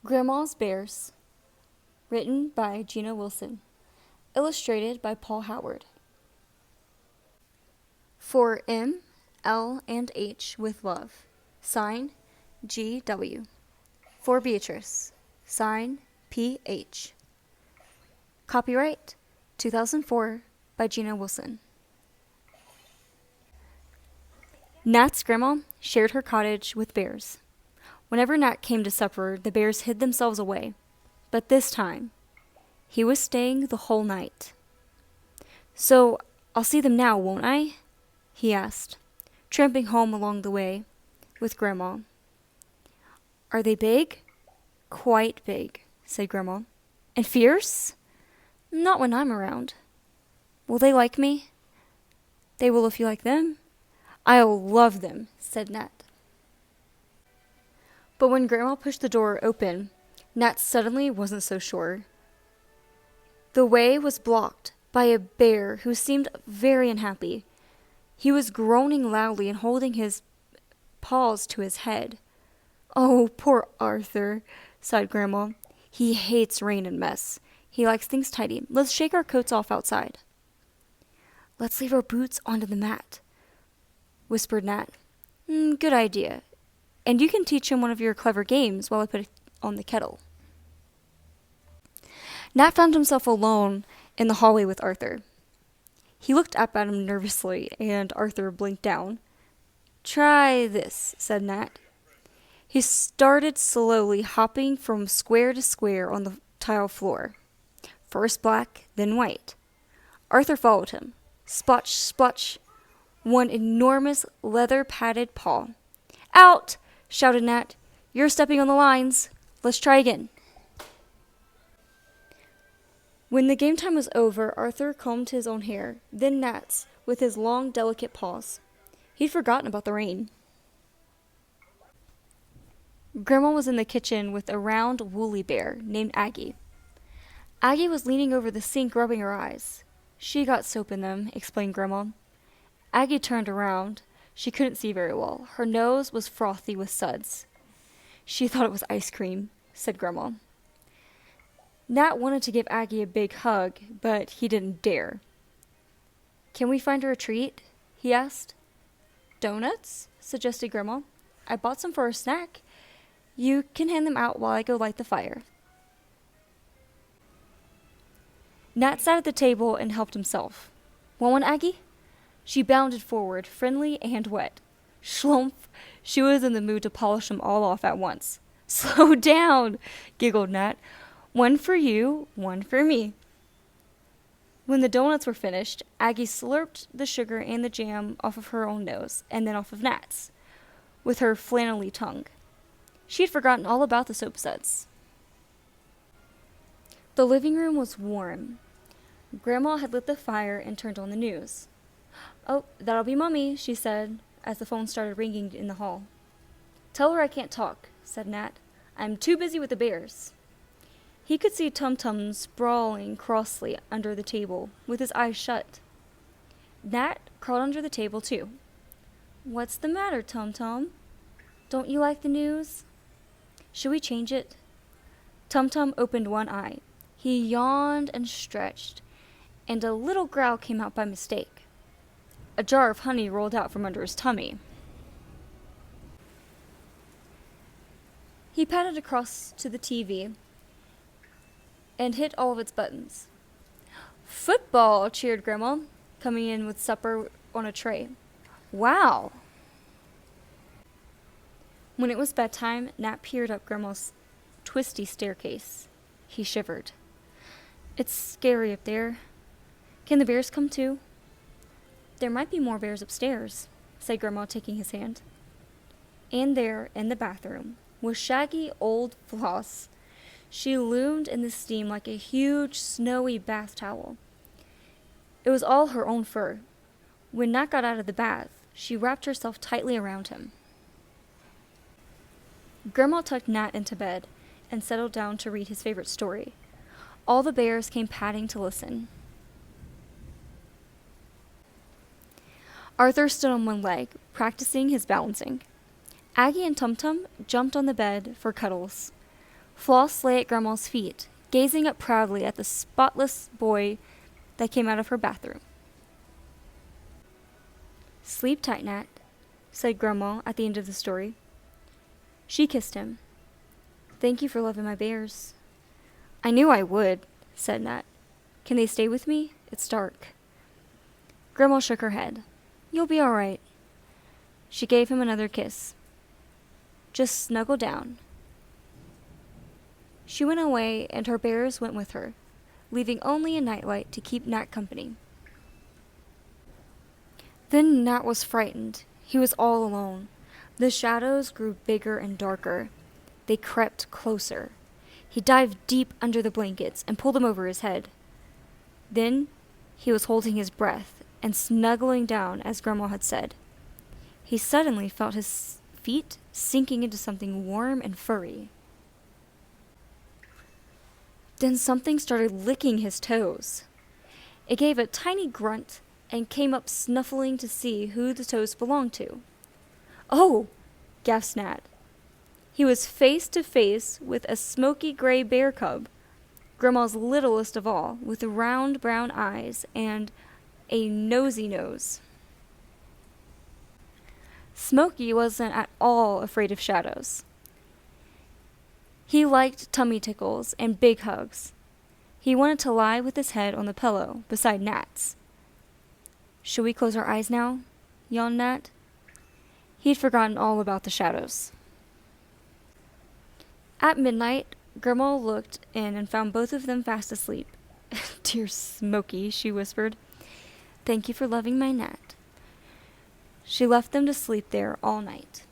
Grandma's Bears, written by Gina Wilson, illustrated by Paul Howard. For M, L, and H with love. Sign, G.W. For Beatrice. Sign, P.H. Copyright, 2004, by Gina Wilson. Nat's grandma shared her cottage with bears. Whenever Nat came to supper, the bears hid themselves away. But this time, he was staying the whole night. "So, I'll see them now, won't I?" he asked, tramping home along the way with Grandma. "Are they big?" "Quite big," said Grandma. "And fierce?" "Not when I'm around." "Will they like me?" "They will if you like them." "I'll love them," said Nat. But when Grandma pushed the door open, Nat suddenly wasn't so sure. The way was blocked by a bear who seemed very unhappy. He was groaning loudly and holding his paws to his head. "Oh, poor Arthur," sighed Grandma. "He hates rain and mess. He likes things tidy. Let's shake our coats off outside." "Let's leave our boots onto the mat," whispered Nat. Good idea. And you can teach him one of your clever games while I put it on the kettle." Nat found himself alone in the hallway with Arthur. He looked up at him nervously, and Arthur blinked down. "Try this," said Nat. He started slowly hopping from square to square on the tile floor. First black, then white. Arthur followed him. Splotch, splotch. One enormous leather-padded paw. "Out!" shouted Nat. "You're stepping on the lines. Let's try again." When the game time was over, Arthur combed his own hair, then Nat's, with his long, delicate paws. He'd forgotten about the rain. Grandma was in the kitchen with a round, woolly bear named Aggie. Aggie was leaning over the sink, rubbing her eyes. "She got soap in them," explained Grandma. Aggie turned around. She couldn't see very well. Her nose was frothy with suds. "She thought it was ice cream," said Grandma. Nat wanted to give Aggie a big hug, but he didn't dare. "Can we find her a treat?" he asked. "Donuts?" suggested Grandma. "I bought some for her snack. You can hand them out while I go light the fire." Nat sat at the table and helped himself. "Want one, Aggie?" She bounded forward, friendly and wet. Schlumph! She was in the mood to polish them all off at once. "Slow down," giggled Nat. "One for you, one for me." When the donuts were finished, Aggie slurped the sugar and the jam off of her own nose, and then off of Nat's, with her flannelly tongue. She had forgotten all about the soap suds. The living room was warm. Grandma had lit the fire and turned on the news. "Oh, that'll be Mummy," she said, as the phone started ringing in the hall. "Tell her I can't talk," said Nat. "I'm too busy with the bears." He could see Tum-Tum sprawling crossly under the table, with his eyes shut. Nat crawled under the table, too. "What's the matter, Tum-Tum? Don't you like the news? Should we change it?" Tum-Tum opened one eye. He yawned and stretched, and a little growl came out by mistake. A jar of honey rolled out from under his tummy. He padded across to the TV and hit all of its buttons. "Football!" cheered Grandma, coming in with supper on a tray. "Wow!" When it was bedtime, Nat peered up Grandma's twisty staircase. He shivered. "It's scary up there. Can the bears come too?" "There might be more bears upstairs," said Grandma, taking his hand. And there, in the bathroom, was shaggy old Floss. She loomed in the steam like a huge, snowy bath towel. It was all her own fur. When Nat got out of the bath, she wrapped herself tightly around him. Grandma tucked Nat into bed and settled down to read his favorite story. All the bears came padding to listen. Arthur stood on one leg, practicing his balancing. Aggie and Tum-Tum jumped on the bed for cuddles. Floss lay at Grandma's feet, gazing up proudly at the spotless boy that came out of her bathroom. "Sleep tight, Nat," said Grandma at the end of the story. She kissed him. "Thank you for loving my bears." "I knew I would," said Nat. "Can they stay with me? It's dark." Grandma shook her head. "You'll be all right." She gave him another kiss. "Just snuggle down." She went away, and her bears went with her, leaving only a nightlight to keep Nat company. Then Nat was frightened. He was all alone. The shadows grew bigger and darker. They crept closer. He dived deep under the blankets and pulled them over his head. Then he was holding his breath and snuggling down as Grandma had said. He suddenly felt his feet sinking into something warm and furry. Then something started licking his toes. It gave a tiny grunt and came up snuffling to see who the toes belonged to. "Oh!" gasped Nat. He was face to face with a smoky gray bear cub, Grandma's littlest of all, with round brown eyes and a nosy nose. Smokey wasn't at all afraid of shadows. He liked tummy tickles and big hugs. He wanted to lie with his head on the pillow beside Nat's. "Should we close our eyes now?" yawned Nat. He'd forgotten all about the shadows. At midnight, Grandma looked in and found both of them fast asleep. "Dear Smokey," she whispered. "Thank you for loving my Nat." She left them to sleep there all night.